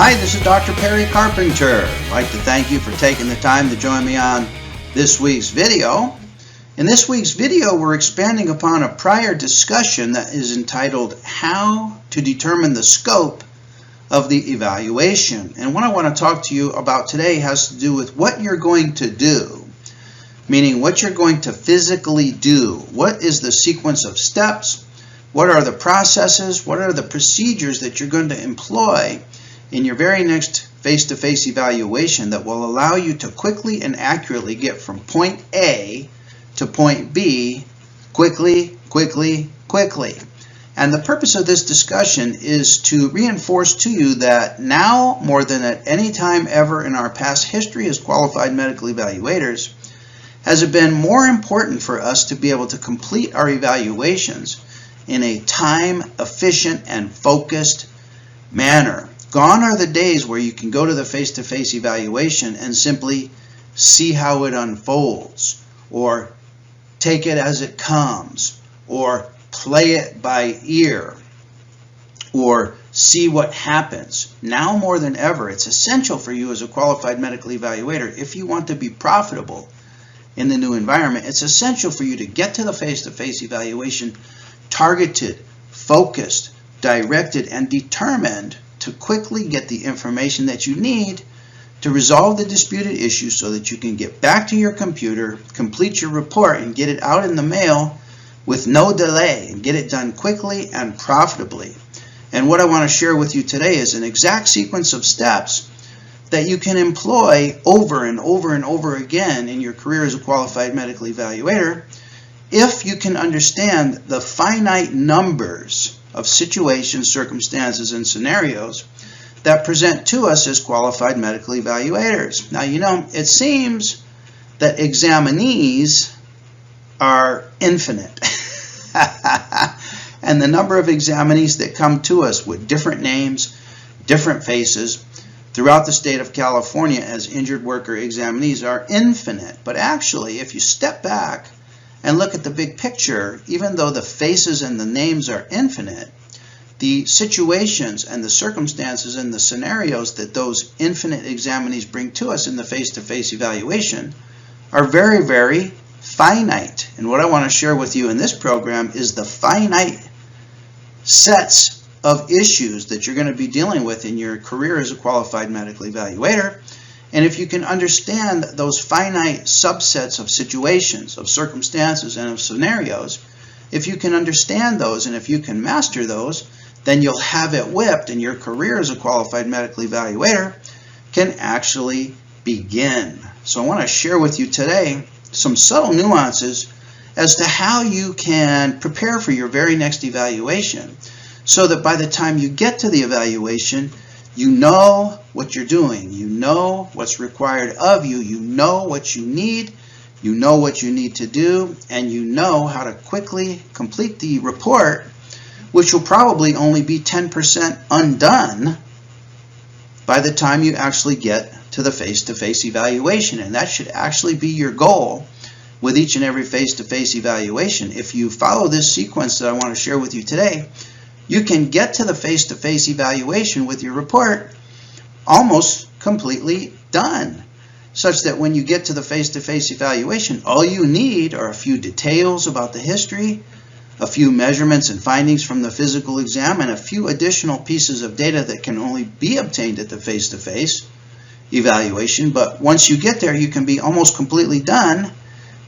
Hi, this is Dr. Perry Carpenter. I'd like to thank you for taking the time to join me on this week's video. In this week's video, we're expanding upon a prior discussion that is entitled How to Determine the Scope of the Evaluation. And what I want to talk to you about today has to do with what you're going to do, meaning what you're going to physically do. What is the sequence of steps? What are the processes? What are the procedures that you're going to employ in your very next face-to-face evaluation that will allow you to quickly and accurately get from point A to point B quickly. And the purpose of this discussion is to reinforce to you that now, more than at any time ever in our past history as qualified medical evaluators, has it been more important for us to be able to complete our evaluations in a time-efficient and focused manner. Gone are the days where you can go to the face-to-face evaluation and simply see how it unfolds, or take it as it comes, or play it by ear, or see what happens. Now more than ever, it's essential for you as a qualified medical evaluator, if you want to be profitable in the new environment, it's essential for you to get to the face-to-face evaluation targeted, focused, directed, and determined to quickly get the information that you need to resolve the disputed issue so that you can get back to your computer, complete your report, and get it out in the mail with no delay, and get it done quickly and profitably. And what I want to share with you today is an exact sequence of steps that you can employ over and over and over again in your career as a qualified medical evaluator if you can understand the finite numbers of situations, circumstances, and scenarios that present to us as qualified medical evaluators. Now, you know, it seems that examinees are infinite. And the number of examinees that come to us with different names, different faces, throughout the state of California as injured worker examinees are infinite. But actually, if you step back and look at the big picture, even though the faces and the names are infinite, the situations and the circumstances and the scenarios that those infinite examinees bring to us in the face-to-face evaluation are very, very finite. And what I want to share with you in this program is the finite sets of issues that you're going to be dealing with in your career as a qualified medical evaluator. And if you can understand those finite subsets of situations, of circumstances, and of scenarios, if you can understand those and if you can master those, then you'll have it whipped and your career as a qualified medical evaluator can actually begin. So I want to share with you today some subtle nuances as to how you can prepare for your very next evaluation so that by the time you get to the evaluation, you know what you're doing, you know what's required of you, you know what you need to do, and you know how to quickly complete the report, which will probably only be 10% undone by the time you actually get to the face-to-face evaluation. And that should actually be your goal with each and every face-to-face evaluation. If you follow this sequence that I want to share with you today, you can get to the face-to-face evaluation with your report almost completely done, such that when you get to the face-to-face evaluation, all you need are a few details about the history, a few measurements and findings from the physical exam, and a few additional pieces of data that can only be obtained at the face-to-face evaluation. But once you get there, you can be almost completely done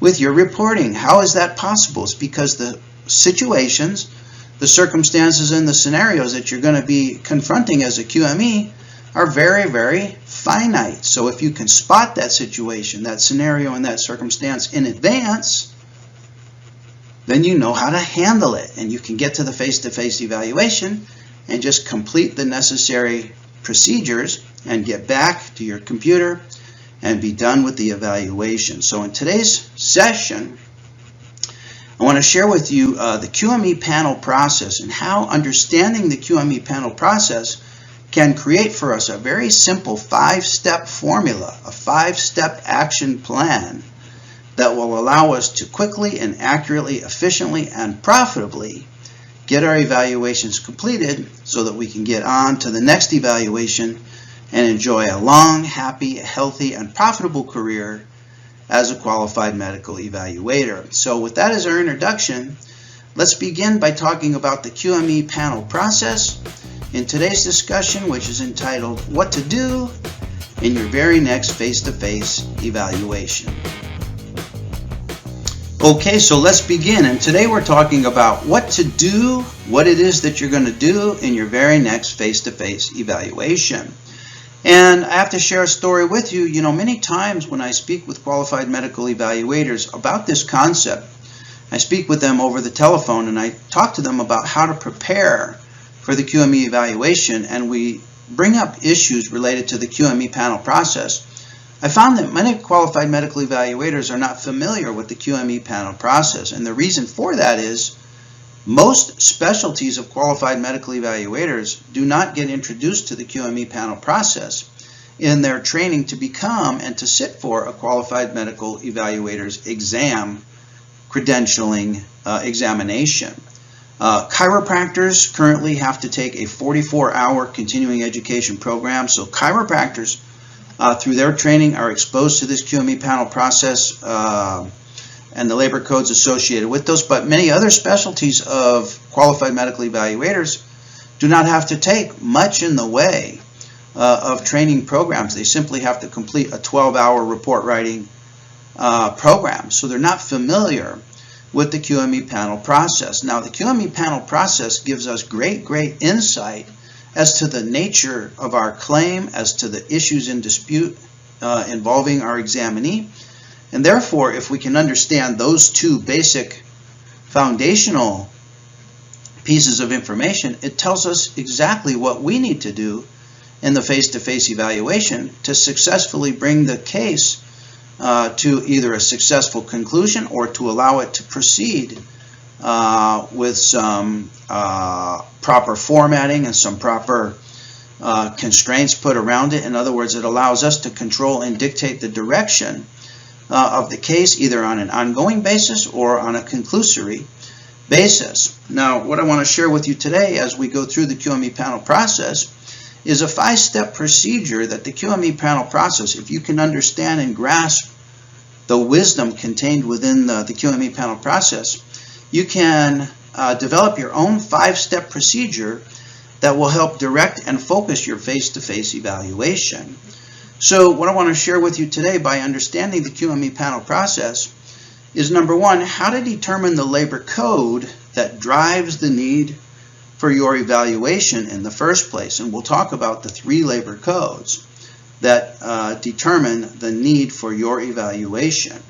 with your reporting. How is that possible? It's because the situations, the circumstances, and the scenarios that you're going to be confronting as a QME are very, very finite. So if you can spot that situation, that scenario, and that circumstance in advance, then you know how to handle it, and you can get to the face-to-face evaluation and just complete the necessary procedures and get back to your computer and be done with the evaluation. So in today's session, I want to share with you the QME panel process and how understanding the QME panel process can create for us a very simple 5-step formula, a 5-step action plan that will allow us to quickly and accurately, efficiently, and profitably get our evaluations completed so that we can get on to the next evaluation and enjoy a long, happy, healthy, and profitable career as a qualified medical evaluator. So with that as our introduction, let's begin by talking about the QME panel process in today's discussion, which is entitled What to Do in Your Very Next Face-to-Face Evaluation. Okay, so let's begin, and today we're talking about what to do, what it is that you're going to do in your very next face-to-face evaluation. And I have to share a story with you. You know, many times when I speak with qualified medical evaluators about this concept, I speak with them over the telephone and I talk to them about how to prepare for the QME evaluation, and we bring up issues related to the QME panel process. I found that many qualified medical evaluators are not familiar with the QME panel process, and the reason for that is most specialties of qualified medical evaluators do not get introduced to the QME panel process in their training to become and to sit for a qualified medical evaluator's exam credentialing examination. Chiropractors currently have to take a 44-hour continuing education program, so chiropractors through their training are exposed to this QME panel process and the labor codes associated with those, but many other specialties of qualified medical evaluators do not have to take much in the way of training programs. They simply have to complete a 12-hour report writing program, so they're not familiar with the QME panel process. Now, the QME panel process gives us great insight as to the nature of our claim, as to the issues in dispute involving our examinee. And therefore, if we can understand those two basic foundational pieces of information, it tells us exactly what we need to do in the face-to-face evaluation to successfully bring the case to either a successful conclusion or to allow it to proceed with some proper formatting and some proper constraints put around it. In other words, it allows us to control and dictate the direction of the case either on an ongoing basis or on a conclusory basis. Now, what I want to share with you today as we go through the QME panel process is a 5-step procedure that the QME panel process, if you can understand and grasp the wisdom contained within the QME panel process, you can develop your own 5-step procedure that will help direct and focus your face-to-face evaluation. So what I want to share with you today by understanding the QME panel process is, number one, how to determine the labor code that drives the need for your evaluation in the first place. And we'll talk about the 3 labor codes that determine the need for your evaluation.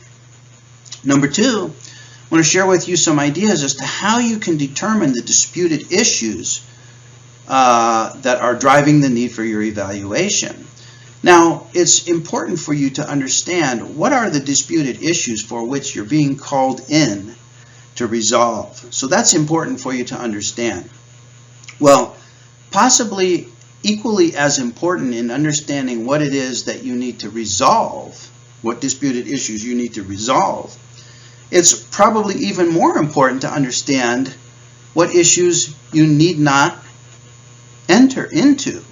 Number 2, I want to share with you some ideas as to how you can determine the disputed issues that are driving the need for your evaluation. Now, it's important for you to understand what are the disputed issues for which you're being called in to resolve. So that's important for you to understand. Well, possibly equally as important in understanding what it is that you need to resolve, what disputed issues you need to resolve, it's probably even more important to understand what issues you need not enter into,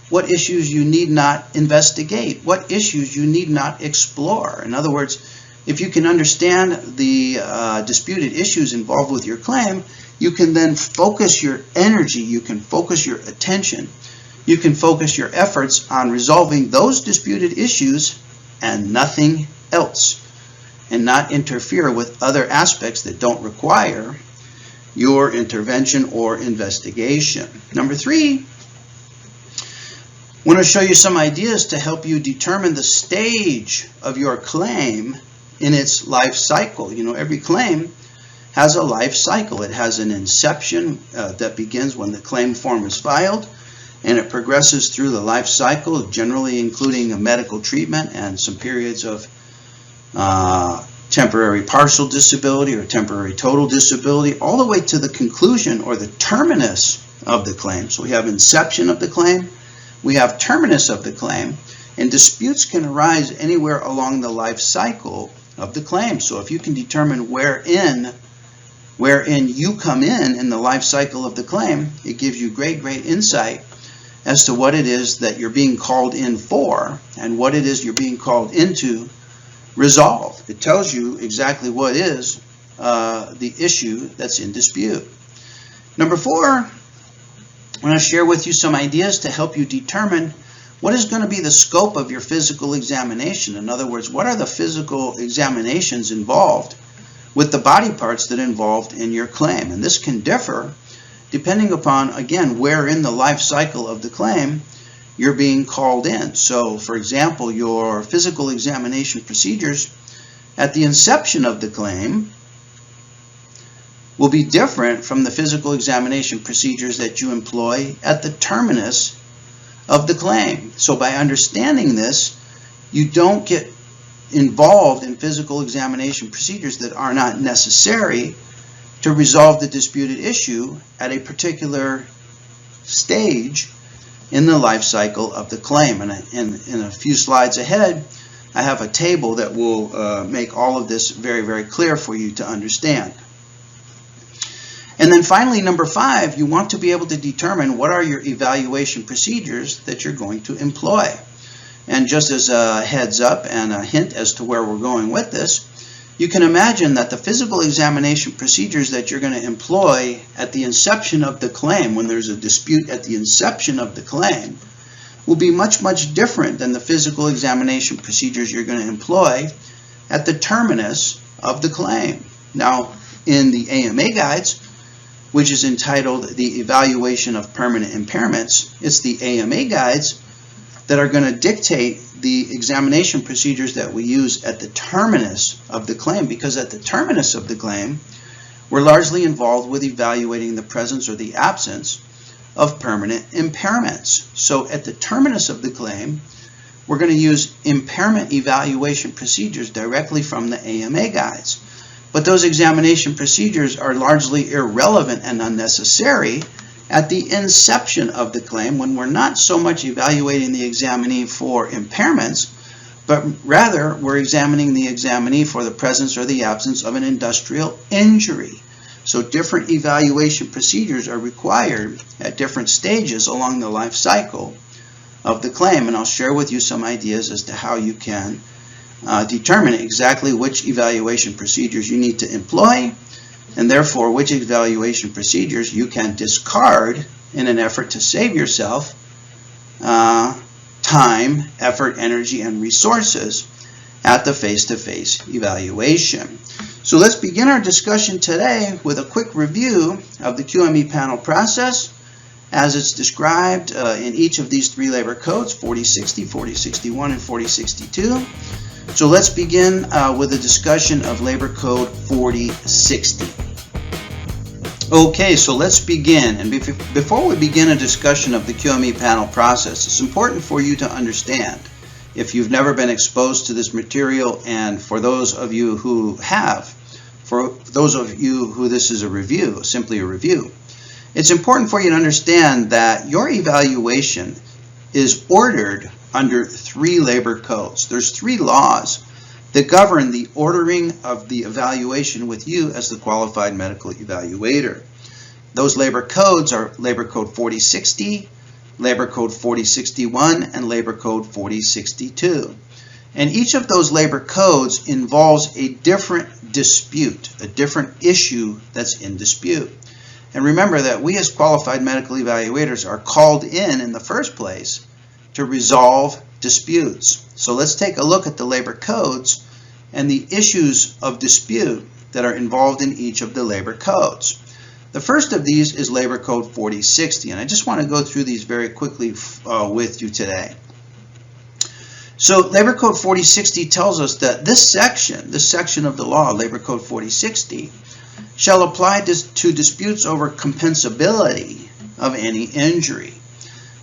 what issues you need not investigate, what issues you need not explore. In other words, if you can understand the disputed issues involved with your claim, you can then focus your energy, you can focus your attention, you can focus your efforts on resolving those disputed issues and nothing else, and not interfere with other aspects that don't require your intervention or investigation. Number 3, I want to show you some ideas to help you determine the stage of your claim in its life cycle. You know, every claim has a life cycle. It has an inception that begins when the claim form is filed, and it progresses through the life cycle, generally including a medical treatment and some periods of temporary partial disability or temporary total disability, all the way to the conclusion or the terminus of the claim. So we have inception of the claim, we have terminus of the claim, and disputes can arise anywhere along the life cycle of the claim. So if you can determine wherein you come in the life cycle of the claim, it gives you great insight as to what it is that you're being called in for and what it is you're being called in to resolve. It tells you exactly what is the issue that's in dispute. Number 4, I'm going to share with you some ideas to help you determine what is going to be the scope of your physical examination. In other words, what are the physical examinations involved with the body parts that are involved in your claim? And this can differ depending upon, again, where in the life cycle of the claim you're being called in. So, for example, your physical examination procedures at the inception of the claim will be different from the physical examination procedures that you employ at the terminus of the claim. So by understanding this, you don't get involved in physical examination procedures that are not necessary to resolve the disputed issue at a particular stage in the life cycle of the claim. And in a few slides ahead, I have a table that will make all of this very, very clear for you to understand. And then finally, number 5, you want to be able to determine what are your evaluation procedures that you're going to employ. And just as a heads up and a hint as to where we're going with this, you can imagine that the physical examination procedures that you're going to employ at the inception of the claim, when there's a dispute at the inception of the claim, will be much, much different than the physical examination procedures you're going to employ at the terminus of the claim. Now, in the AMA guides, which is entitled The Evaluation of Permanent Impairments, it's the AMA guides that are going to dictate the examination procedures that we use at the terminus of the claim, because at the terminus of the claim, we're largely involved with evaluating the presence or the absence of permanent impairments. So at the terminus of the claim, we're going to use impairment evaluation procedures directly from the AMA guides. But those examination procedures are largely irrelevant and unnecessary at the inception of the claim, when we're not so much evaluating the examinee for impairments, but rather we're examining the examinee for the presence or the absence of an industrial injury. So different evaluation procedures are required at different stages along the life cycle of the claim, and I'll share with you some ideas as to how you can determine exactly which evaluation procedures you need to employ, and therefore which evaluation procedures you can discard in an effort to save yourself time, effort, energy, and resources at the face-to-face evaluation. So let's begin our discussion today with a quick review of the QME panel process as it's described in each of these 3 labor codes, 4060, 4061, and 4062. So let's begin with a discussion of Labor Code 4060. Okay, so let's begin. And before we begin a discussion of the QME panel process, it's important for you to understand, if you've never been exposed to this material, and for those of you who have, for those of you who this is a review, simply a review, it's important for you to understand that your evaluation is ordered under 3 labor codes. There's 3 laws that govern the ordering of the evaluation with you as the qualified medical evaluator. Those labor codes are Labor Code 4060, Labor Code 4061, and Labor Code 4062. And each of those labor codes involves a different dispute, a different issue that's in dispute. And remember that we as qualified medical evaluators are called in the first place to resolve disputes. So let's take a look at the labor codes and the issues of dispute that are involved in each of the labor codes. The first of these is Labor Code 4060, and I just want to go through these very quickly with you today. So Labor Code 4060 tells us that this section of the law, Labor Code 4060, shall apply to disputes over compensability of any injury.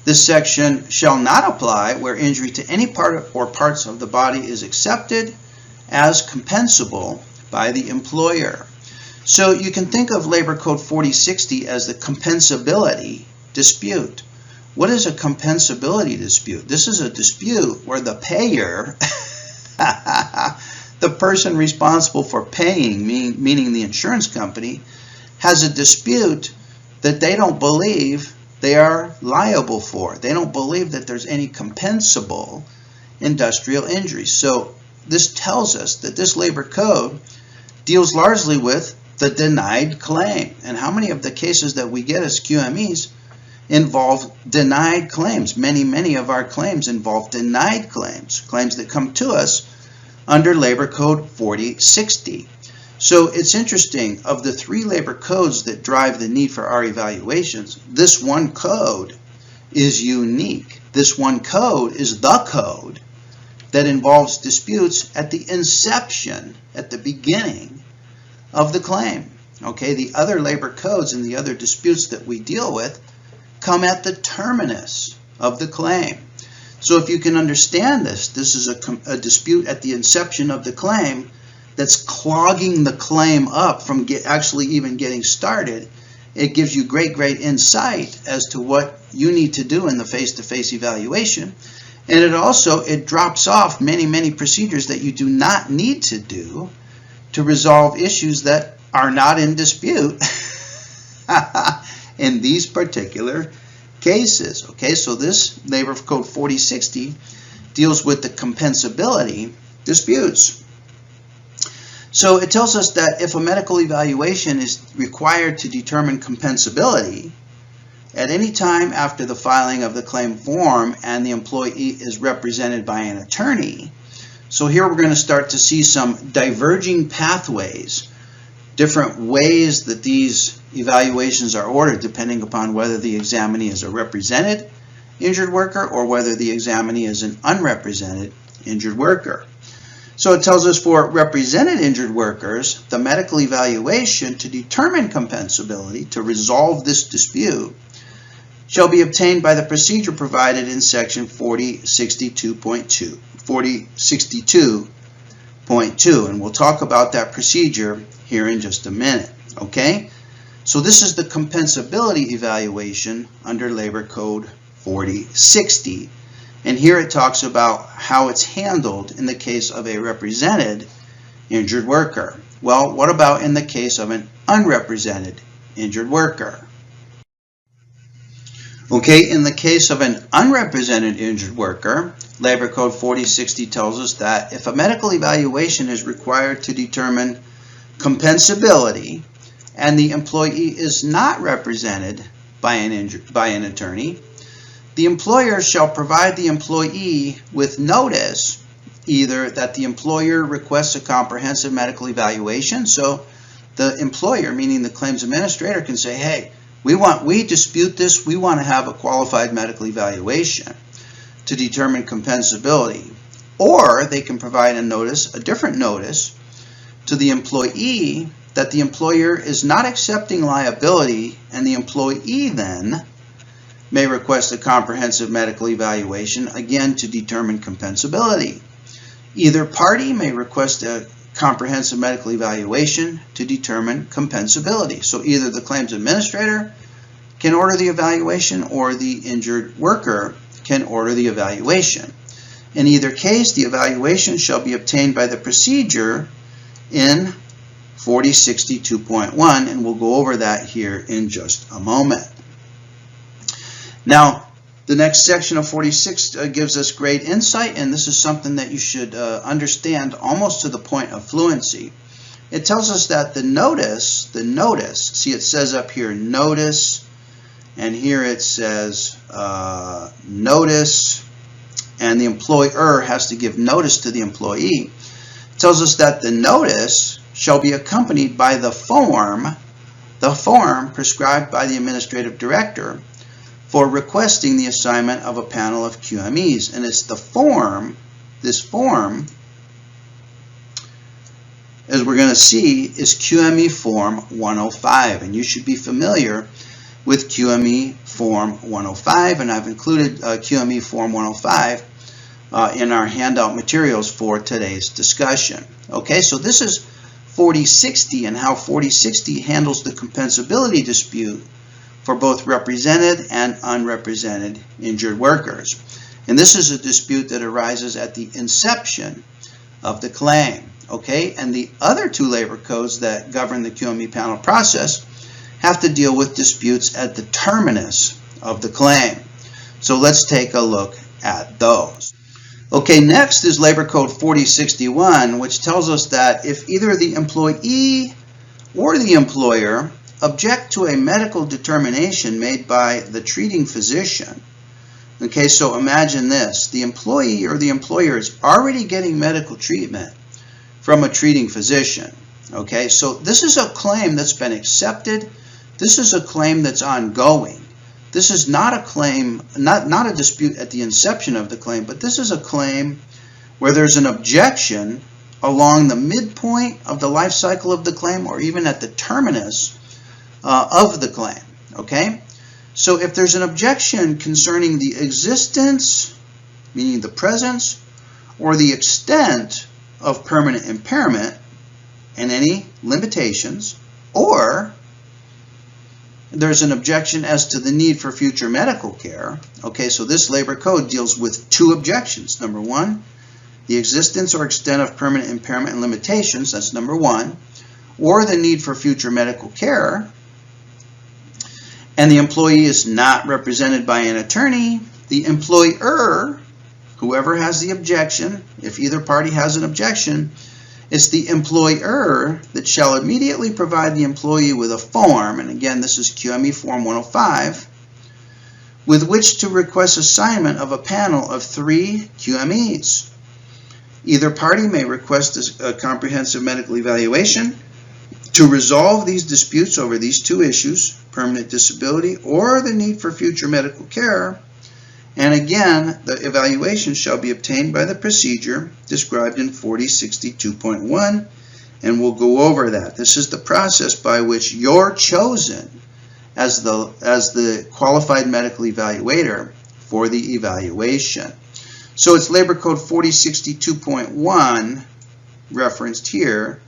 This section shall not apply where injury to any part or parts of the body is accepted as compensable by the employer. So you can think of Labor Code 4060 as the compensability dispute. What is a compensability dispute? This is a dispute where the payer, the person responsible for paying, meaning the insurance company, has a dispute that they don't believe they are liable for. They don't believe that there's any compensable industrial injuries. So this tells us that this labor code deals largely with the denied claim. And how many of the cases that we get as QMEs involve denied claims? Many of our claims involve denied claims, claims that come to us under Labor Code 4060. So it's interesting, of the 3 labor codes that drive the need for our evaluations, this one code is unique. This one code is the code that involves disputes at the inception, at the beginning of the claim. Okay, the other labor codes and the other disputes that we deal with come at the terminus of the claim. So if you can understand this, this is a dispute at the inception of the claim that's clogging the claim up from actually even getting started. It gives you great insight as to what you need to do in the face-to-face evaluation. And it drops off many procedures that you do not need to do to resolve issues that are not in dispute in these particular cases. Okay, so this Labor Code 4060 deals with the compensability disputes. So it tells us that if a medical evaluation is required to determine compensability at any time after the filing of the claim form and the employee is represented by an attorney. So here we're going to start to see some diverging pathways, different ways that these evaluations are ordered depending upon whether the examinee is a represented injured worker or whether the examinee is an unrepresented injured worker. So it tells us for represented injured workers, the medical evaluation to determine compensability, to resolve this dispute, shall be obtained by the procedure provided in section 4062.2. 4062.2, and we'll talk about that procedure here in just a minute. Okay? So this is the compensability evaluation under Labor Code 4060. And here it talks about how it's handled in the case of a represented injured worker. Well, what about in the case of an unrepresented injured worker? Okay, in the case of an unrepresented injured worker, Labor Code 4060 tells us that if a medical evaluation is required to determine compensability and the employee is not represented by an attorney, the employer shall provide the employee with notice either that the employer requests a comprehensive medical evaluation. So the employer, meaning the claims administrator, can say, hey, we dispute this, we want to have a qualified medical evaluation to determine compensability. Or they can provide a different notice to the employee that the employer is not accepting liability, and the employee then may request a comprehensive medical evaluation, again to determine compensability. Either party may request a comprehensive medical evaluation to determine compensability. So either the claims administrator can order the evaluation or the injured worker can order the evaluation. In either case, the evaluation shall be obtained by the procedure in 4062.1, and we'll go over that here in just a moment. Now, the next section of 46 gives us great insight, and this is something that you should understand almost to the point of fluency. It tells us that the notice, see it says up here notice, and here it says notice, and the employer has to give notice to the employee. It tells us that the notice shall be accompanied by the form prescribed by the administrative director for requesting the assignment of a panel of QMEs. And it's the form, this form, as we're going to see, is QME Form 105. And you should be familiar with QME Form 105. And I've included QME Form 105 in our handout materials for today's discussion. Okay, so this is 4060 and how 4060 handles the compensability dispute for both represented and unrepresented injured workers. And this is a dispute that arises at the inception of the claim. Okay, and the other two labor codes that govern the QME panel process have to deal with disputes at the terminus of the claim. So let's take a look at those. Okay, next is Labor Code 4061, which tells us that if either the employee or the employer object to a medical determination made by the treating physician. Okay, so imagine this. The employee or the employer is already getting medical treatment from a treating physician. Okay, so this is a claim that's been accepted. This is a claim that's ongoing. This is not a claim, not a dispute at the inception of the claim, but this is a claim where there's an objection along the midpoint of the life cycle of the claim or even at the terminus of the claim. Okay? So if there's an objection concerning the existence, meaning the presence, or the extent of permanent impairment and any limitations, or there's an objection as to the need for future medical care. Okay, so this labor code deals with two objections. Number one, the existence or extent of permanent impairment and limitations, that's number one, or the need for future medical care, and the employee is not represented by an attorney. The employer, whoever has the objection, if either party has an objection, it's the employer that shall immediately provide the employee with a form, and again this is QME Form 105, with which to request assignment of a panel of 3 QMEs. Either party may request a comprehensive medical evaluation to resolve these disputes over these two issues, permanent disability or the need for future medical care. And again, the evaluation shall be obtained by the procedure described in 4062.1, and we'll go over that. This is the process by which you're chosen as the qualified medical evaluator for the evaluation. So it's Labor Code 4062.1 referenced here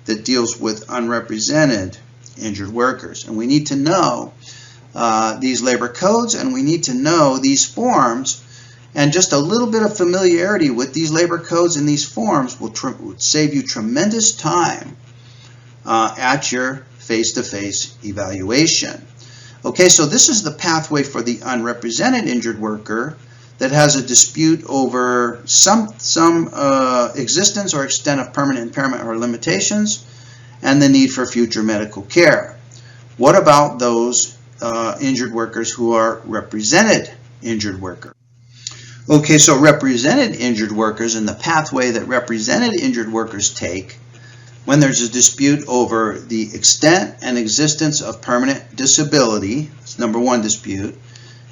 that deals with unrepresented injured workers. And we need to know these labor codes, and we need to know these forms, and just a little bit of familiarity with these labor codes and these forms will save you tremendous time at your face-to-face evaluation. Okay, so this is the pathway for the unrepresented injured worker that has a dispute over some existence or extent of permanent impairment or limitations and the need for future medical care. What about those injured workers who are represented injured workers? Okay, so represented injured workers and the pathway that represented injured workers take when there's a dispute over the extent and existence of permanent disability, that's number one dispute,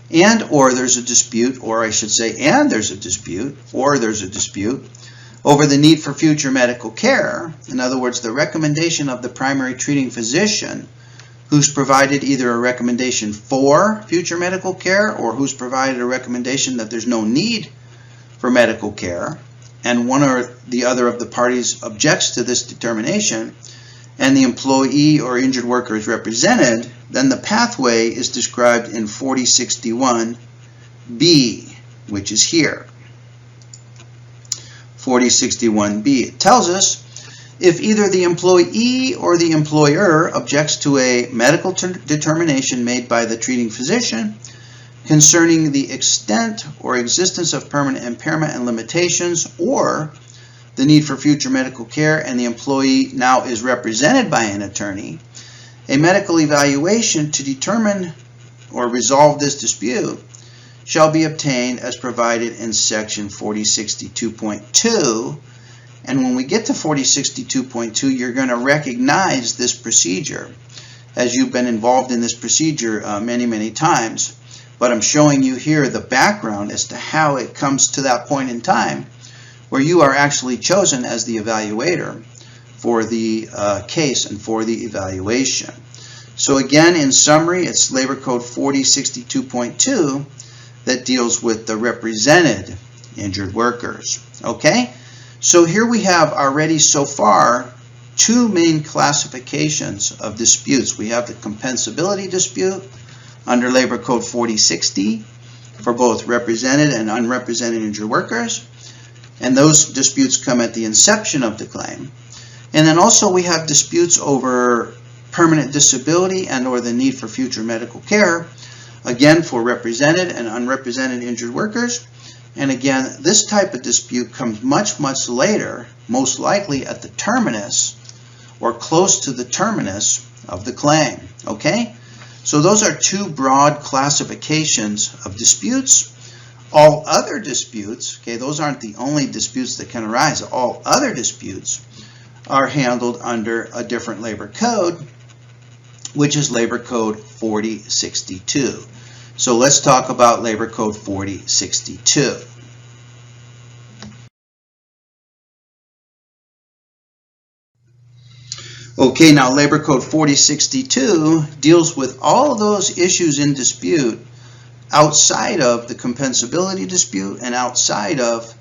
and or there's a dispute, or I should say, and there's a dispute, or there's a dispute over the need for future medical care. In other words, the recommendation of the primary treating physician who's provided either a recommendation for future medical care or who's provided a recommendation that there's no need for medical care, and one or the other of the parties objects to this determination, and the employee or injured worker is represented, then the pathway is described in 4061B, which is here. 4061B. It tells us if either the employee or the employer objects to a medical determination made by the treating physician concerning the extent or existence of permanent impairment and limitations or the need for future medical care, and the employee now is represented by an attorney, a medical evaluation to determine or resolve this dispute shall be obtained as provided in section 4062.2. And when we get to 4062.2, you're going to recognize this procedure as you've been involved in this procedure many, many times. But I'm showing you here the background as to how it comes to that point in time where you are actually chosen as the evaluator for the case and for the evaluation. So again, in summary, it's Labor Code 4062.2 that deals with the represented injured workers. Okay? So here we have already so far two main classifications of disputes. We have the compensability dispute under Labor Code 4060 for both represented and unrepresented injured workers. And those disputes come at the inception of the claim. And then also we have disputes over permanent disability and or the need for future medical care again for represented and unrepresented injured workers. And again, this type of dispute comes much later, most likely at the terminus or close to the terminus of the claim. Okay? So those are two broad classifications of disputes. All other disputes, okay, those aren't the only disputes that can arise. All other disputes are handled under a different labor code, which is Labor Code 4062. So let's talk about Labor Code 4062. Okay, now Labor Code 4062 deals with all of those issues in dispute outside of the compensability dispute and outside of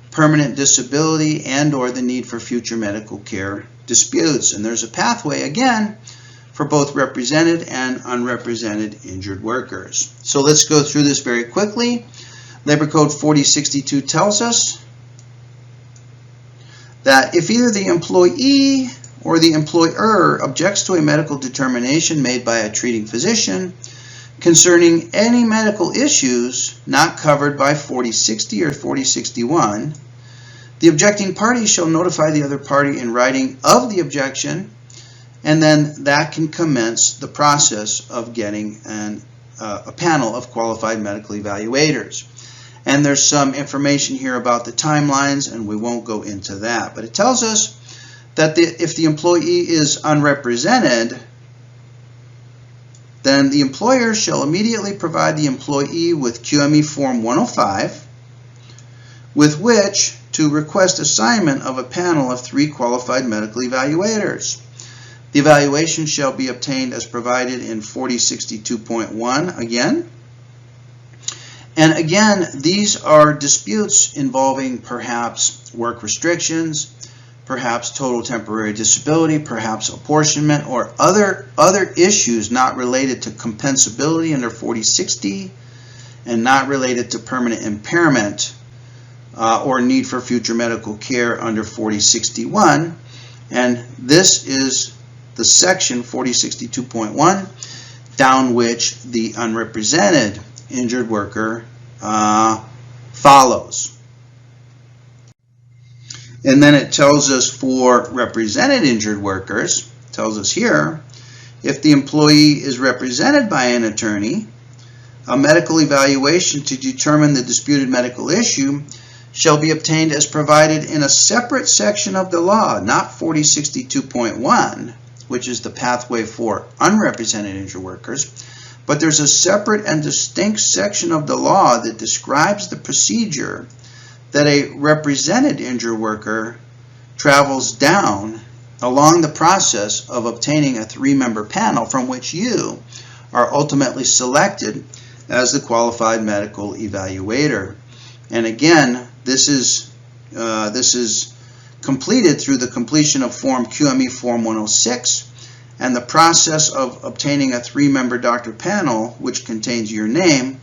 permanent disability and or the need for future medical care disputes. And there's a pathway, again, for both represented and unrepresented injured workers. So let's go through this very quickly. Labor Code 4062 tells us that if either the employee or the employer objects to a medical determination made by a treating physician concerning any medical issues not covered by 4060 or 4061, the objecting party shall notify the other party in writing of the objection, and then that can commence the process of getting a panel of qualified medical evaluators. And there's some information here about the timelines, and we won't go into that. But it tells us that if the employee is unrepresented, then the employer shall immediately provide the employee with QME Form 105, with which to request assignment of a panel of 3 qualified medical evaluators. The evaluation shall be obtained as provided in 4062.1 again. And again, these are disputes involving perhaps work restrictions, perhaps total temporary disability, perhaps apportionment, or other issues not related to compensability under 4060 and not related to permanent impairment or need for future medical care under 4061. And this is the section 4062.1 down which the unrepresented injured worker follows. And then it tells us for represented injured workers, tells us here, if the employee is represented by an attorney, a medical evaluation to determine the disputed medical issue shall be obtained as provided in a separate section of the law, not 4062.1, which is the pathway for unrepresented injured workers, but there's a separate and distinct section of the law that describes the procedure that a represented injured worker travels down along the process of obtaining a 3-member panel from which you are ultimately selected as the qualified medical evaluator. And again, this is completed through the completion of Form QME Form 106 and the process of obtaining a 3-member doctor panel, which contains your name,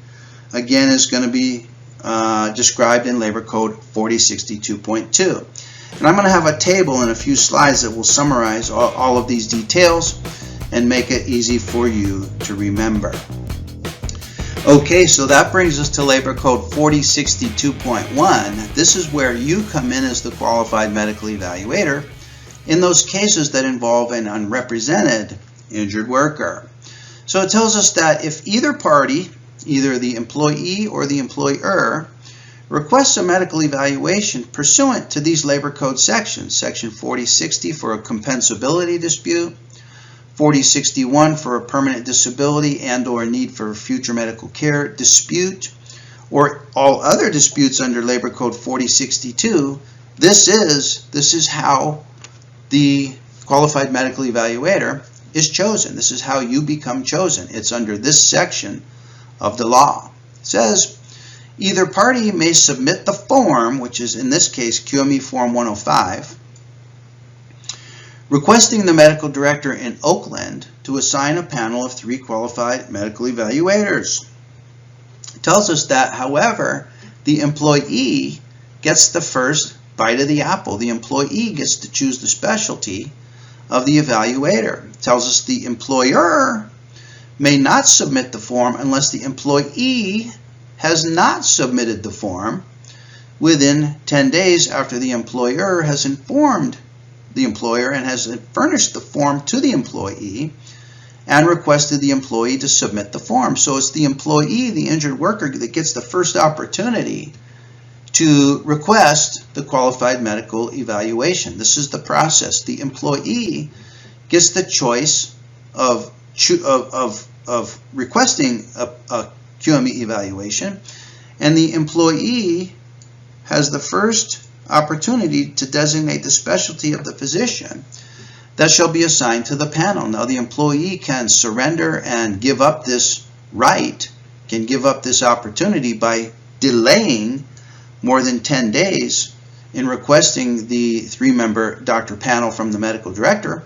again is going to be described in Labor Code 4062.2. And I'm going to have a table and a few slides that will summarize all of these details and make it easy for you to remember. Okay, so that brings us to Labor Code 4062.1. This is where you come in as the qualified medical evaluator in those cases that involve an unrepresented injured worker. So it tells us that if either party, either the employee or the employer, requests a medical evaluation pursuant to these Labor Code sections, Section 4060 for a compensability dispute, 4061 for a permanent disability and or need for future medical care dispute, or all other disputes under Labor Code 4062, this is how the qualified medical evaluator is chosen. This is how you become chosen. It's under this section of the law. It says, either party may submit the form, which is in this case QME Form 105, requesting the medical director in Oakland to assign a panel of 3 qualified medical evaluators. It tells us that, however, the employee gets the first bite of the apple. The employee gets to choose the specialty of the evaluator. It tells us the employer may not submit the form unless the employee has not submitted the form within 10 days after the employer has informed the employer and has furnished the form to the employee and requested the employee to submit the form. So it's the employee, the injured worker, that gets the first opportunity to request the qualified medical evaluation. This is the process. The employee gets the choice of requesting a QME evaluation, and the employee has the first opportunity to designate the specialty of the physician that shall be assigned to the panel. Now, the employee can surrender and give up this right, can give up this opportunity by delaying more than 10 days in requesting the 3-member doctor panel from the medical director,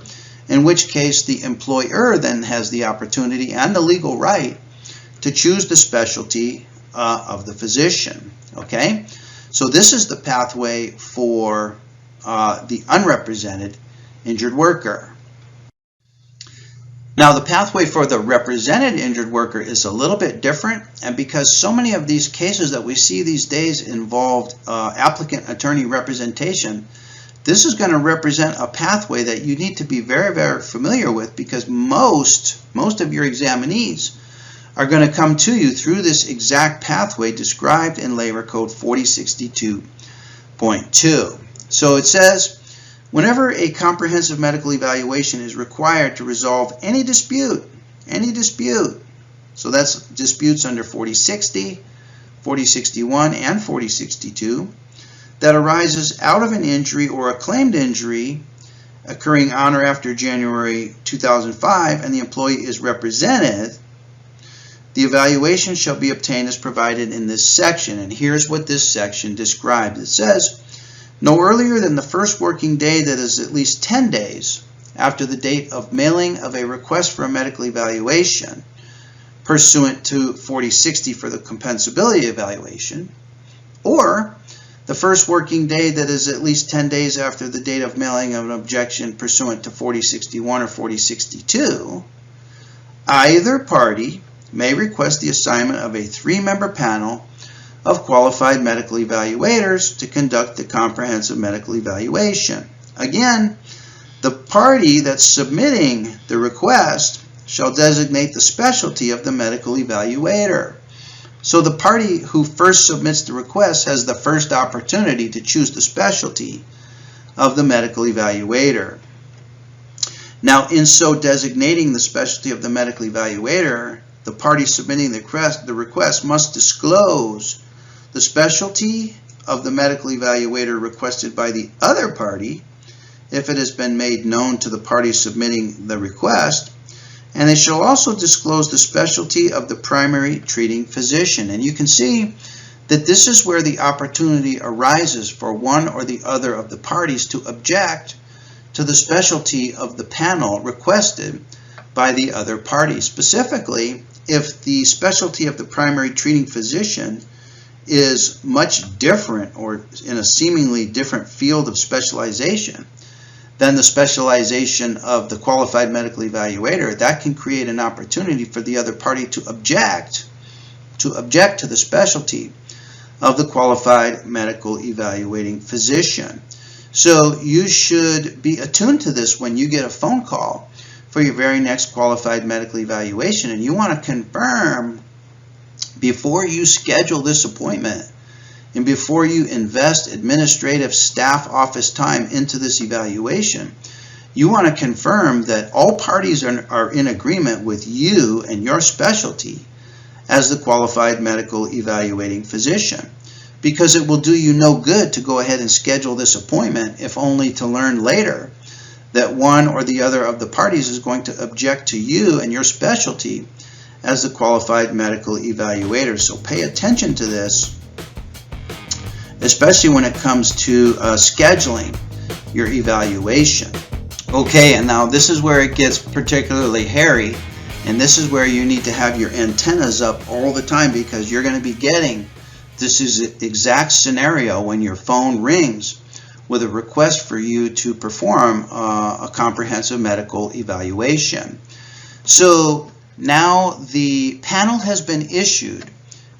in which case the employer then has the opportunity and the legal right to choose the specialty of the physician. Okay? So this is the pathway for the unrepresented injured worker. Now, the pathway for the represented injured worker is a little bit different, and because so many of these cases that we see these days involved applicant-attorney representation, this is going to represent a pathway that you need to be very, very familiar with, because most of your examinees are going to come to you through this exact pathway described in Labor Code 4062.2. So it says, whenever a comprehensive medical evaluation is required to resolve any dispute, so that's disputes under 4060, 4061, and 4062, that arises out of an injury or a claimed injury occurring on or after January 2005, and the employee is represented, the evaluation shall be obtained as provided in this section. And here's what this section describes. It says, no earlier than the first working day that is at least 10 days after the date of mailing of a request for a medical evaluation pursuant to 4060 for the compensability evaluation, or the first working day that is at least 10 days after the date of mailing of an objection pursuant to 4061 or 4062, either party may request the assignment of a 3-member panel of qualified medical evaluators to conduct the comprehensive medical evaluation. Again, the party that's submitting the request shall designate the specialty of the medical evaluator. So the party who first submits the request has the first opportunity to choose the specialty of the medical evaluator. Now, in so designating the specialty of the medical evaluator, the party submitting the request must disclose the specialty of the medical evaluator requested by the other party if it has been made known to the party submitting the request, and they shall also disclose the specialty of the primary treating physician. And you can see that this is where the opportunity arises for one or the other of the parties to object to the specialty of the panel requested by the other party. Specifically, if the specialty of the primary treating physician is much different or in a seemingly different field of specialization than the specialization of the qualified medical evaluator, that can create an opportunity for the other party to object to the specialty of the qualified medical evaluating physician. So you should be attuned to this when you get a phone call for your very next qualified medical evaluation, and you want to confirm before you schedule this appointment and before you invest administrative staff office time into this evaluation, you want to confirm that all parties are in agreement with you and your specialty as the qualified medical evaluating physician, because it will do you no good to go ahead and schedule this appointment if only to learn later that one or the other of the parties is going to object to you and your specialty as the qualified medical evaluator. So pay attention to this, especially when it comes to scheduling your evaluation. Okay, and now this is where it gets particularly hairy, and this is where you need to have your antennas up all the time, because you're going to be getting this exact scenario when your phone rings with a request for you to perform a comprehensive medical evaluation. So now the panel has been issued,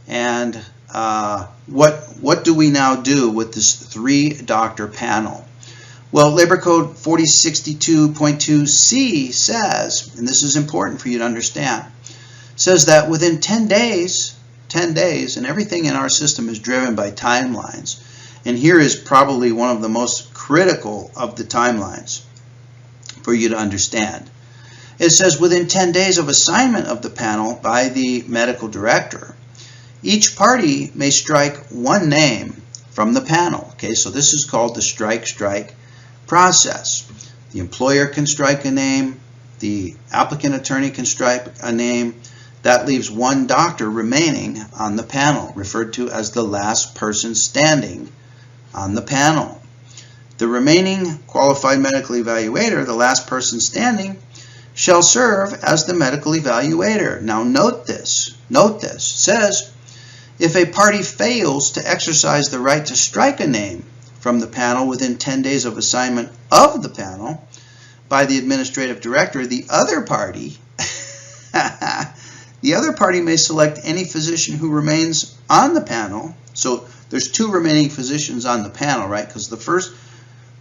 and what do we now do with this 3-doctor panel? Well, Labor Code 4062.2c says, and this is important for you to understand, says that within 10 days, and everything in our system is driven by timelines, and here is probably one of the most critical of the timelines for you to understand. It says within 10 days of assignment of the panel by the medical director, each party may strike one name from the panel. Okay, so this is called the strike process. The employer can strike a name, the applicant attorney can strike a name. That leaves one doctor remaining on the panel, referred to as the last person standing on the panel. The remaining qualified medical evaluator, the last person standing, shall serve as the medical evaluator. Now note this. It says, if a party fails to exercise the right to strike a name from the panel within 10 days of assignment of the panel by the administrative director, the other party may select any physician who remains on the panel. So there's 2 remaining physicians on the panel, right? Because the first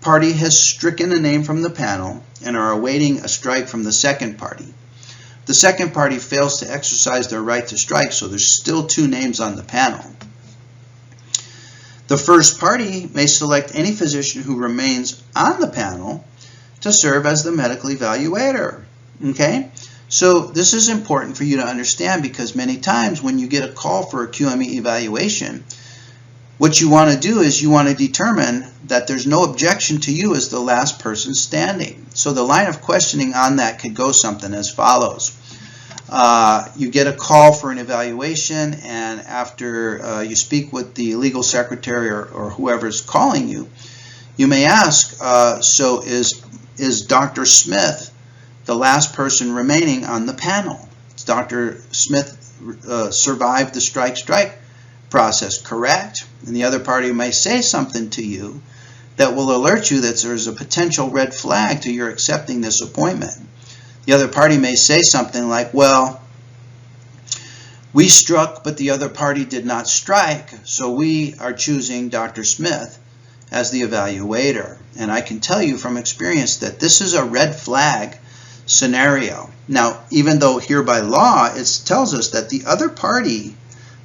party has stricken a name from the panel and are awaiting a strike from the second party. The second party fails to exercise their right to strike, so there's still 2 names on the panel. The first party may select any physician who remains on the panel to serve as the medical evaluator. Okay? So this is important for you to understand, because many times when you get a call for a QME evaluation, what you want to do is you want to determine that there's no objection to you as the last person standing. So the line of questioning on that could go something as follows. You get a call for an evaluation, and after you speak with the legal secretary or whoever's calling you, you may ask, so is Dr. Smith the last person remaining on the panel? Does Dr. Smith survive the strike process, correct? And the other party may say something to you that will alert you that there's a potential red flag to your accepting this appointment. The other party may say something like, well, we struck, but the other party did not strike, so we are choosing Dr. Smith as the evaluator. And I can tell you from experience that this is a red flag scenario. Now, even though here by law it tells us that the other party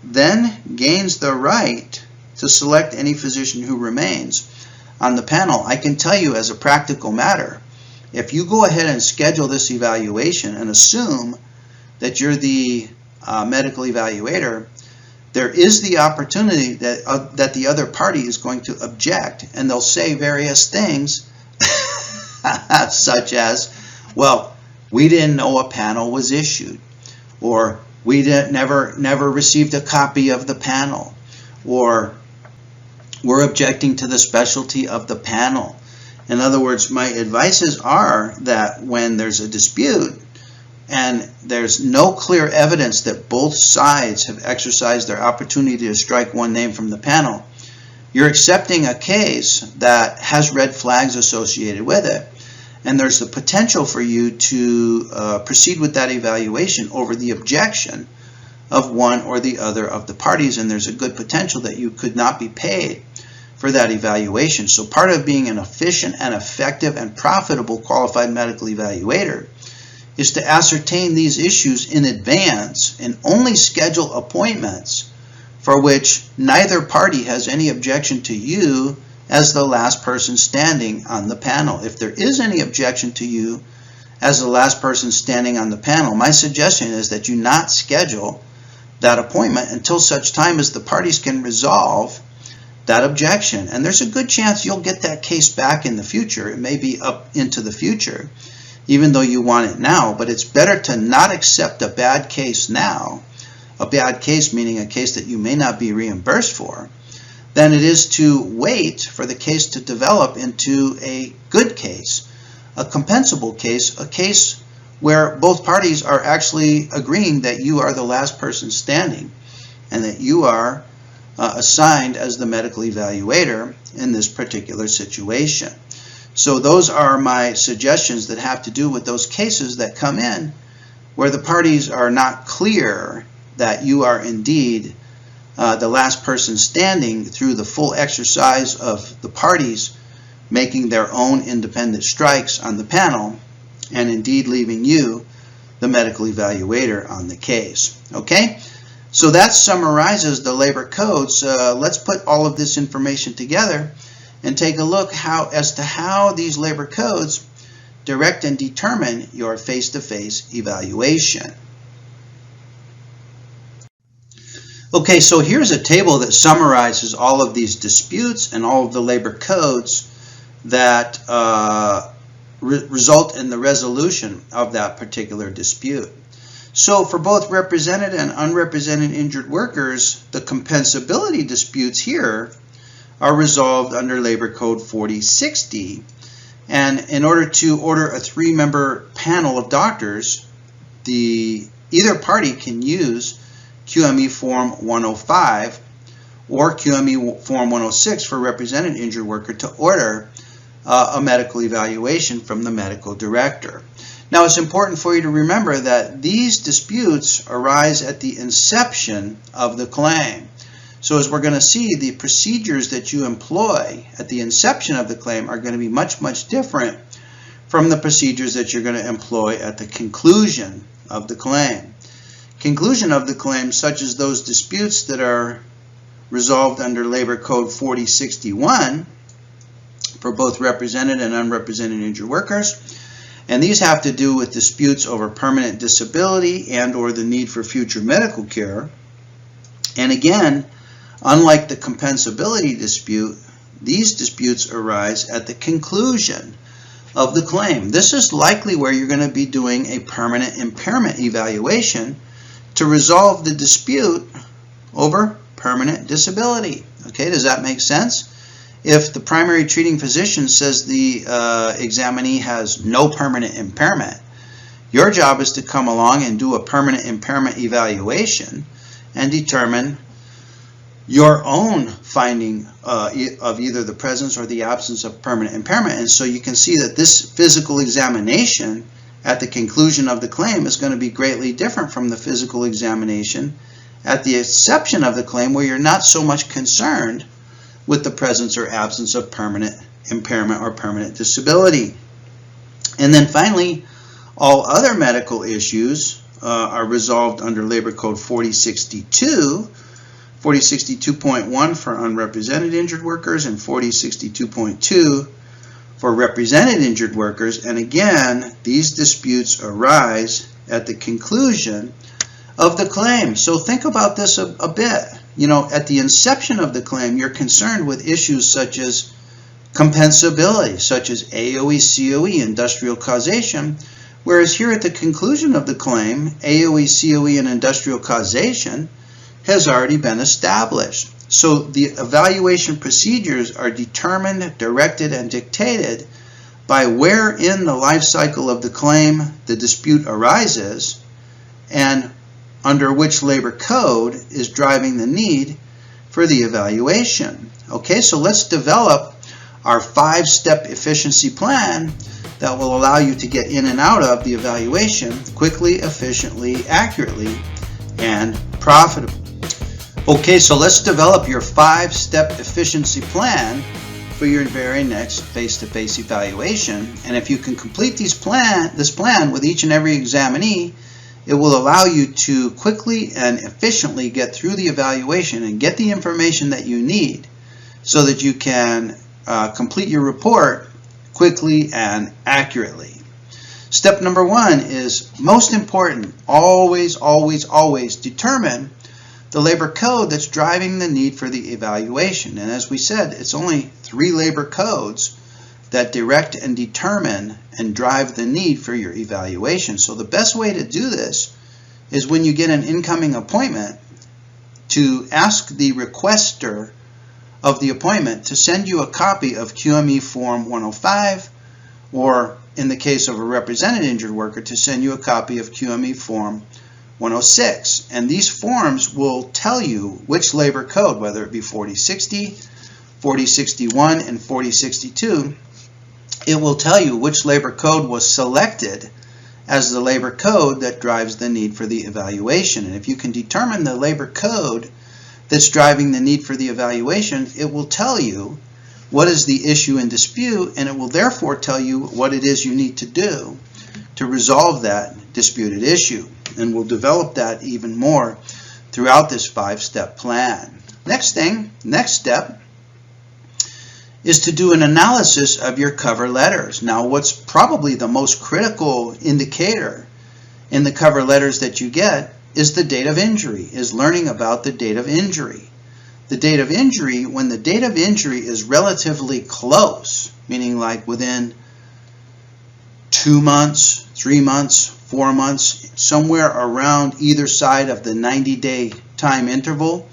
then gains the right to select any physician who remains on the panel, I can tell you as a practical matter, if you go ahead and schedule this evaluation and assume that you're the medical evaluator, there is the opportunity that the other party is going to object, and they'll say various things such as, well, we didn't know a panel was issued, or we never received a copy of the panel, or we're objecting to the specialty of the panel. In other words, my advices are that when there's a dispute and there's no clear evidence that both sides have exercised their opportunity to strike one name from the panel, you're accepting a case that has red flags associated with it, and there's the potential for you to proceed with that evaluation over the objection of one or the other of the parties, and there's a good potential that you could not be paid for that evaluation. So part of being an efficient and effective and profitable qualified medical evaluator is to ascertain these issues in advance and only schedule appointments for which neither party has any objection to you as the last person standing on the panel. If there is any objection to you as the last person standing on the panel, my suggestion is that you not schedule that appointment until such time as the parties can resolve that objection. And there's a good chance you'll get that case back in the future. It may be up into the future, even though you want it now, but it's better to not accept a bad case now, a bad case meaning a case that you may not be reimbursed for, than it is to wait for the case to develop into a good case, a compensable case, a case where both parties are actually agreeing that you are the last person standing and that you are assigned as the medical evaluator in this particular situation. So those are my suggestions that have to do with those cases that come in where the parties are not clear that you are indeed the last person standing through the full exercise of the parties making their own independent strikes on the panel, and indeed leaving you, the medical evaluator, on the case. Okay? So that summarizes the labor codes. Let's put all of this information together and take a look as to how these labor codes direct and determine your face-to-face evaluation. Okay, so here's a table that summarizes all of these disputes and all of the labor codes that result in the resolution of that particular dispute. So for both represented and unrepresented injured workers, the compensability disputes here are resolved under Labor Code 4060. And in order to order a 3-member panel of doctors, either party can use QME Form 105 or QME Form 106 for represented injured worker to order a medical evaluation from the medical director. Now, it's important for you to remember that these disputes arise at the inception of the claim. So as we're going to see, the procedures that you employ at the inception of the claim are going to be much, much different from the procedures that you're going to employ at the conclusion of the claim. Conclusion of the claim, such as those disputes that are resolved under Labor Code 4061 for both represented and unrepresented injured workers, and these have to do with disputes over permanent disability and or the need for future medical care. And again, unlike the compensability dispute, these disputes arise at the conclusion of the claim. This is likely where you're going to be doing a permanent impairment evaluation to resolve the dispute over permanent disability. Okay, does that make sense? If the primary treating physician says the examinee has no permanent impairment, your job is to come along and do a permanent impairment evaluation and determine your own finding of either the presence or the absence of permanent impairment. And so you can see that this physical examination at the conclusion of the claim is going to be greatly different from the physical examination at the inception of the claim, where you're not so much concerned with the presence or absence of permanent impairment or permanent disability. And then finally, all other medical issues are resolved under Labor Code 4062, 4062.1 for unrepresented injured workers, and 4062.2 for represented injured workers. And again, these disputes arise at the conclusion of the claim. So think about this a bit. You know, at the inception of the claim, you're concerned with issues such as compensability, such as AOE, COE, industrial causation, whereas here at the conclusion of the claim, AOE, COE, and industrial causation has already been established. So the evaluation procedures are determined, directed, and dictated by where in the life cycle of the claim the dispute arises and under which labor code is driving the need for the evaluation. Okay, so let's develop our 5-step efficiency plan that will allow you to get in and out of the evaluation quickly, efficiently, accurately, and profitably. Okay, so let's develop your 5-step efficiency plan for your very next face-to-face evaluation. And if you can complete this plan with each and every examinee, it will allow you to quickly and efficiently get through the evaluation and get the information that you need so that you can complete your report quickly and accurately. Step number 1 is most important. Always, always, always determine the labor code that's driving the need for the evaluation. And as we said, it's only 3 labor codes that direct and determine and drive the need for your evaluation. So the best way to do this is when you get an incoming appointment to ask the requester of the appointment to send you a copy of QME Form 105, or in the case of a represented injured worker, to send you a copy of QME Form 106. And these forms will tell you which labor code, whether it be 4060, 4061, and 4062, it will tell you which labor code was selected as the labor code that drives the need for the evaluation. And if you can determine the labor code that's driving the need for the evaluation, it will tell you what is the issue in dispute, and it will therefore tell you what it is you need to do to resolve that disputed issue. And we'll develop that even more throughout this 5-step plan. Next step is to do an analysis of your cover letters. Now, what's probably the most critical indicator in the cover letters that you get is the date of injury, is learning about the date of injury. The date of injury, when the date of injury is relatively close, meaning like within 2 months, 3 months, 4 months, somewhere around either side of the 90-day time interval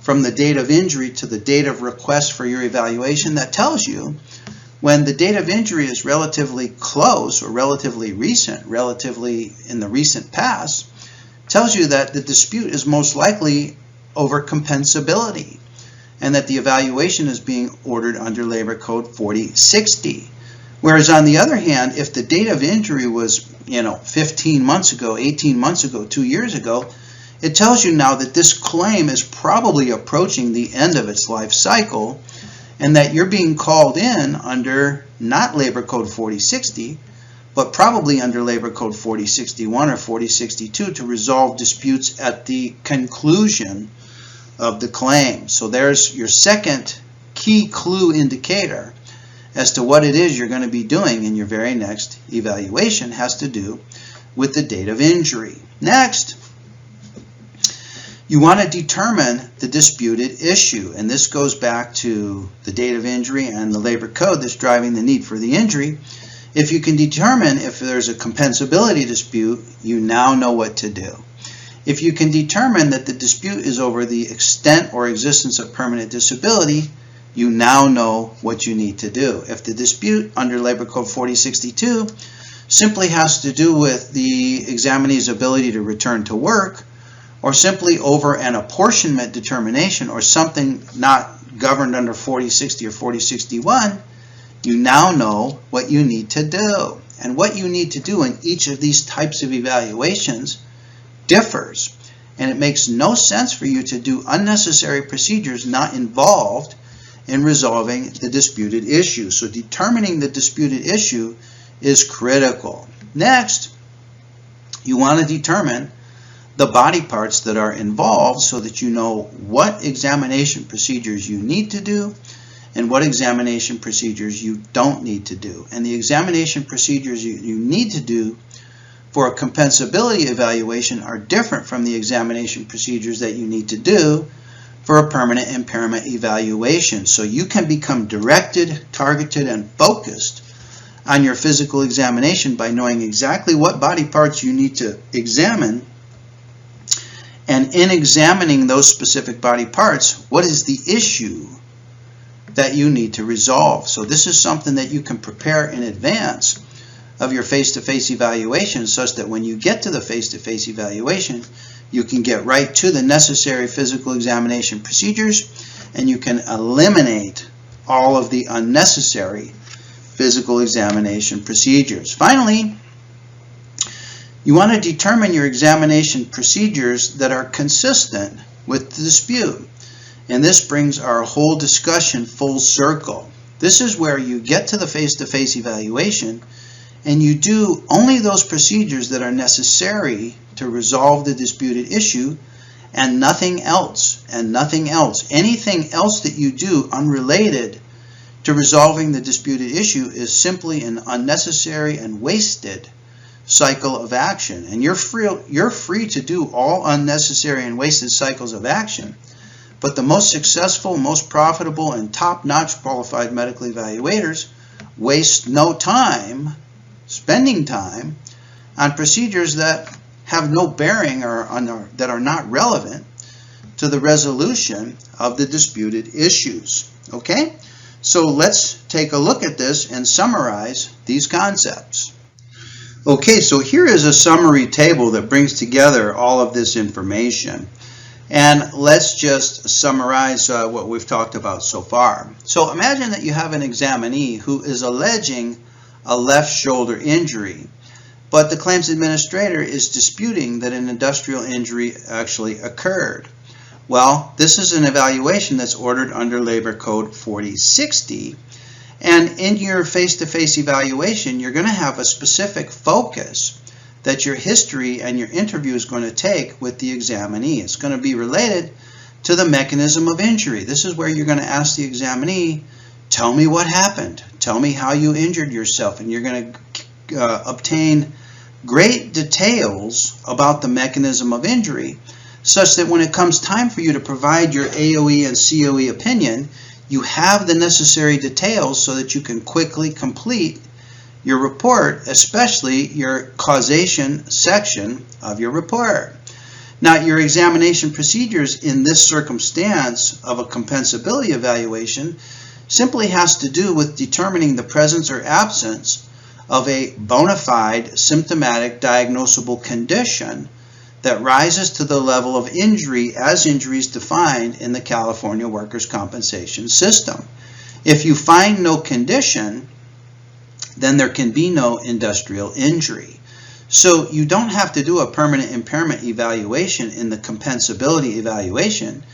from the date of injury to the date of request for your evaluation, that tells you when the date of injury is relatively close or relatively recent, relatively in the recent past, tells you that the dispute is most likely over compensability and that the evaluation is being ordered under Labor Code 4060. Whereas on the other hand, if the date of injury was 15 months ago, 18 months ago, 2 years ago, it tells you now that this claim is probably approaching the end of its life cycle and that you're being called in under not Labor Code 4060, but probably under Labor Code 4061 or 4062 to resolve disputes at the conclusion of the claim. So there's your second key clue indicator as to what it is you're going to be doing in your very next evaluation. Has to do with the date of injury. Next, you want to determine the disputed issue, and this goes back to the date of injury and the labor code that's driving the need for the injury. If you can determine if there's a compensability dispute, you now know what to do. If you can determine that the dispute is over the extent or existence of permanent disability, you now know what you need to do. If the dispute under Labor Code 4062 simply has to do with the examinee's ability to return to work, or simply over an apportionment determination or something not governed under 4060 or 4061, you now know what you need to do. And what you need to do in each of these types of evaluations differs. And it makes no sense for you to do unnecessary procedures not involved in resolving the disputed issue. So determining the disputed issue is critical. Next, you want to determine the body parts that are involved so that you know what examination procedures you need to do and what examination procedures you don't need to do. And the examination procedures you need to do for a compensability evaluation are different from the examination procedures that you need to do for a permanent impairment evaluation. So you can become directed, targeted, and focused on your physical examination by knowing exactly what body parts you need to examine. And in examining those specific body parts, what is the issue that you need to resolve? So this is something that you can prepare in advance of your face-to-face evaluation, such that when you get to the face-to-face evaluation, you can get right to the necessary physical examination procedures and you can eliminate all of the unnecessary physical examination procedures. Finally, you want to determine your examination procedures that are consistent with the dispute. And this brings our whole discussion full circle. This is where you get to the face-to-face evaluation and you do only those procedures that are necessary to resolve the disputed issue and nothing else, and nothing else. Anything else that you do unrelated to resolving the disputed issue is simply an unnecessary and wasted cycle of action. And you're free to do all unnecessary and wasted cycles of action. But the most successful, most profitable, and top-notch qualified medical evaluators waste no time spending time on procedures that have no bearing or that are not relevant to the resolution of the disputed issues. Okay? So let's take a look at this and summarize these concepts. Okay, so here is a summary table that brings together all of this information. And let's just summarize what we've talked about so far. So imagine that you have an examinee who is alleging a left shoulder injury, but the claims administrator is disputing that an industrial injury actually occurred. Well, this is an evaluation that's ordered under Labor Code 4060, and in your face-to-face evaluation, you're going to have a specific focus that your history and your interview is going to take with the examinee. It's going to be related to the mechanism of injury. This is where you're going to ask the examinee, tell me what happened, tell me how you injured yourself, and you're going to obtain great details about the mechanism of injury, such that when it comes time for you to provide your AOE and COE opinion, you have the necessary details so that you can quickly complete your report, especially your causation section of your report. Now, your examination procedures in this circumstance of a compensability evaluation simply has to do with determining the presence or absence of a bona fide symptomatic diagnosable condition that rises to the level of injury as injuries defined in the California Workers' Compensation System. If you find no condition, then there can be no industrial injury. So you don't have to do a permanent impairment evaluation in the compensability evaluation.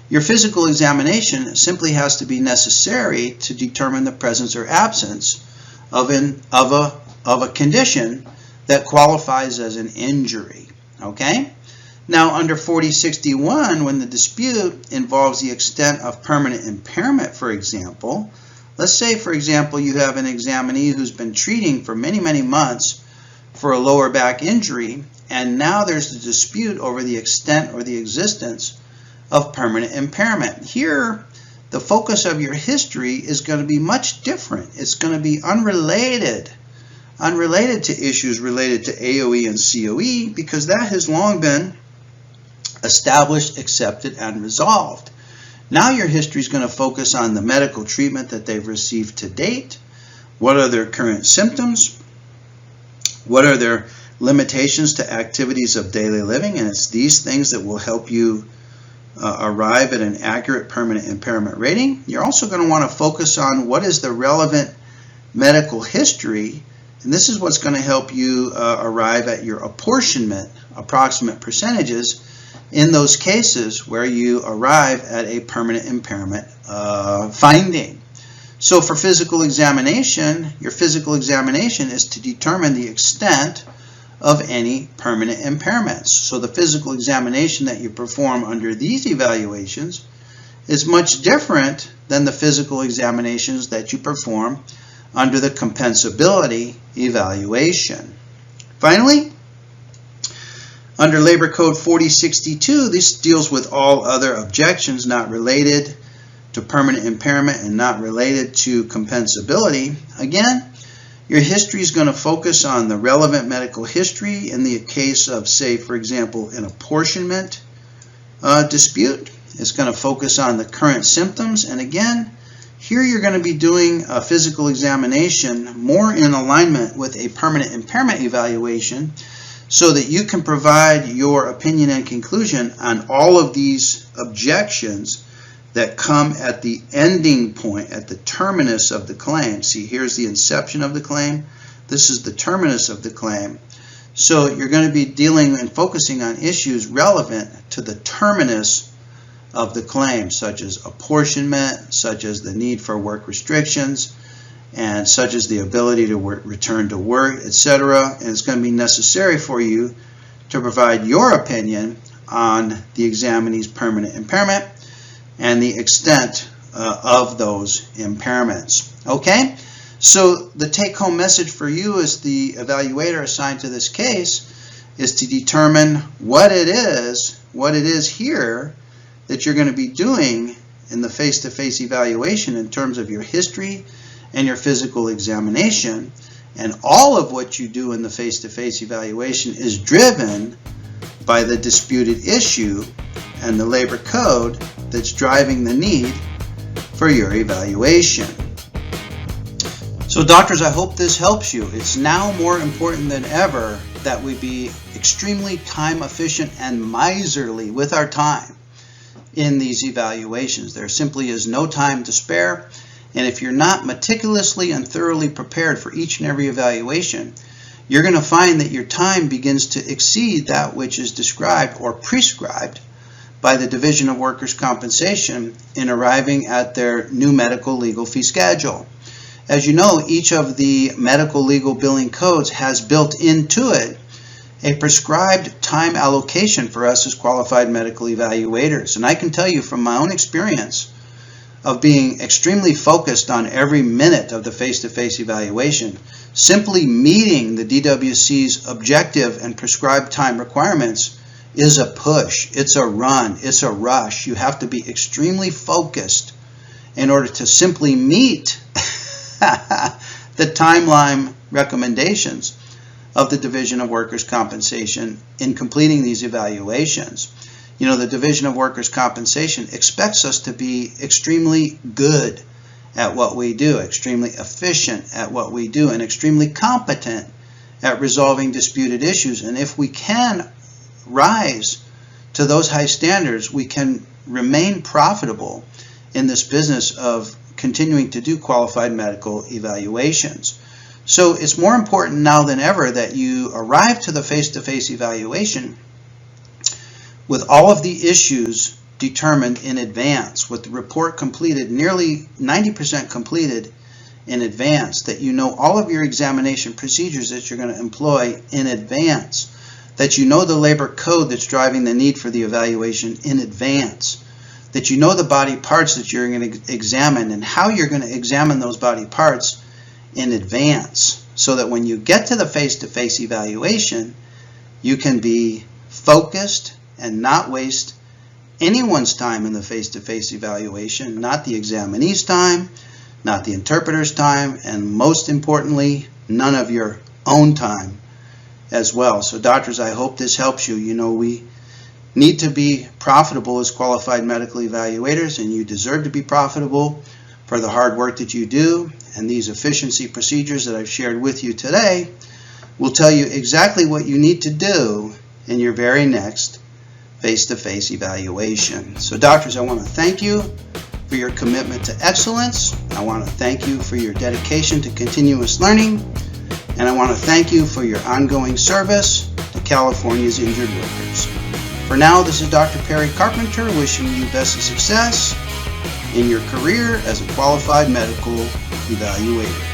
Your physical examination simply has to be necessary to determine the presence or absence of a condition that qualifies as an injury. Okay? Now, under 4061, when the dispute involves the extent of permanent impairment, for example, let's say, for example, you have an examinee who's been treating for many, many months for a lower back injury, and now there's a dispute over the extent or the existence of permanent impairment. Here, the focus of your history is going to be much different. It's going to be unrelated to issues related to AOE and COE, because that has long been established, accepted, and resolved. Now your history is going to focus on the medical treatment that they've received to date. What are their current symptoms? What are their limitations to activities of daily living? And it's these things that will help you arrive at an accurate permanent impairment rating. You're also going to want to focus on what is the relevant medical history, and this is what's going to help you arrive at your apportionment, approximate percentages, in those cases where you arrive at a permanent impairment finding. So for physical examination, your physical examination is to determine the extent of any permanent impairments. So the physical examination that you perform under these evaluations is much different than the physical examinations that you perform under the compensability evaluation. Finally, under Labor Code 4062, this deals with all other objections not related to permanent impairment and not related to compensability. Again, your history is going to focus on the relevant medical history in the case of, say, for example, an apportionment dispute. It's going to focus on the current symptoms. And again, here you're going to be doing a physical examination more in alignment with a permanent impairment evaluation so that you can provide your opinion and conclusion on all of these objections that come at the ending point, at the terminus of the claim. See, here's the inception of the claim. This is the terminus of the claim. So you're going to be dealing and focusing on issues relevant to the terminus of the claim, such as apportionment, such as the need for work restrictions, and such as the ability to return to work, etc. And it's going to be necessary for you to provide your opinion on the examinee's permanent impairment and the extent of those impairments. Okay, so the take-home message for you as the evaluator assigned to this case is to determine what it is here that you're going to be doing in the face-to-face evaluation in terms of your history and your physical examination. And all of what you do in the face-to-face evaluation is driven by the disputed issue and the labor code that's driving the need for your evaluation. So doctors, I hope this helps you. It's now more important than ever that we be extremely time efficient and miserly with our time in these evaluations. There simply is no time to spare, and if you're not meticulously and thoroughly prepared for each and every evaluation, you're going to find that your time begins to exceed that which is described or prescribed by the Division of Workers' Compensation in arriving at their new medical legal fee schedule. As you know, each of the medical legal billing codes has built into it a prescribed time allocation for us as qualified medical evaluators. And I can tell you from my own experience of being extremely focused on every minute of the face-to-face evaluation, simply meeting the DWC's objective and prescribed time requirements is a push, it's a run, it's a rush. You have to be extremely focused in order to simply meet the timeline recommendations of the Division of Workers' Compensation in completing these evaluations. You know, the Division of Workers' Compensation expects us to be extremely good at what we do, extremely efficient at what we do, and extremely competent at resolving disputed issues. And if we can rise to those high standards, we can remain profitable in this business of continuing to do qualified medical evaluations. So it's more important now than ever that you arrive to the face-to-face evaluation with all of the issues determined in advance, with the report completed, nearly 90% completed in advance, that you know all of your examination procedures that you're going to employ in advance, that you know the labor code that's driving the need for the evaluation in advance, that you know the body parts that you're going to examine and how you're going to examine those body parts in advance, so that when you get to the face-to-face evaluation, you can be focused and not waste anyone's time in the face-to-face evaluation, not the examinee's time, not the interpreter's time, and most importantly, none of your own time as well. So doctors, I hope this helps you. You know, we need to be profitable as qualified medical evaluators, and you deserve to be profitable for the hard work that you do. And these efficiency procedures that I've shared with you today will tell you exactly what you need to do in your very next face-to-face evaluation. So doctors, I want to thank you for your commitment to excellence. I want to thank you for your dedication to continuous learning. And I want to thank you for your ongoing service to California's injured workers. For now, this is Dr. Perry Carpenter wishing you best of success in your career as a qualified medical evaluator.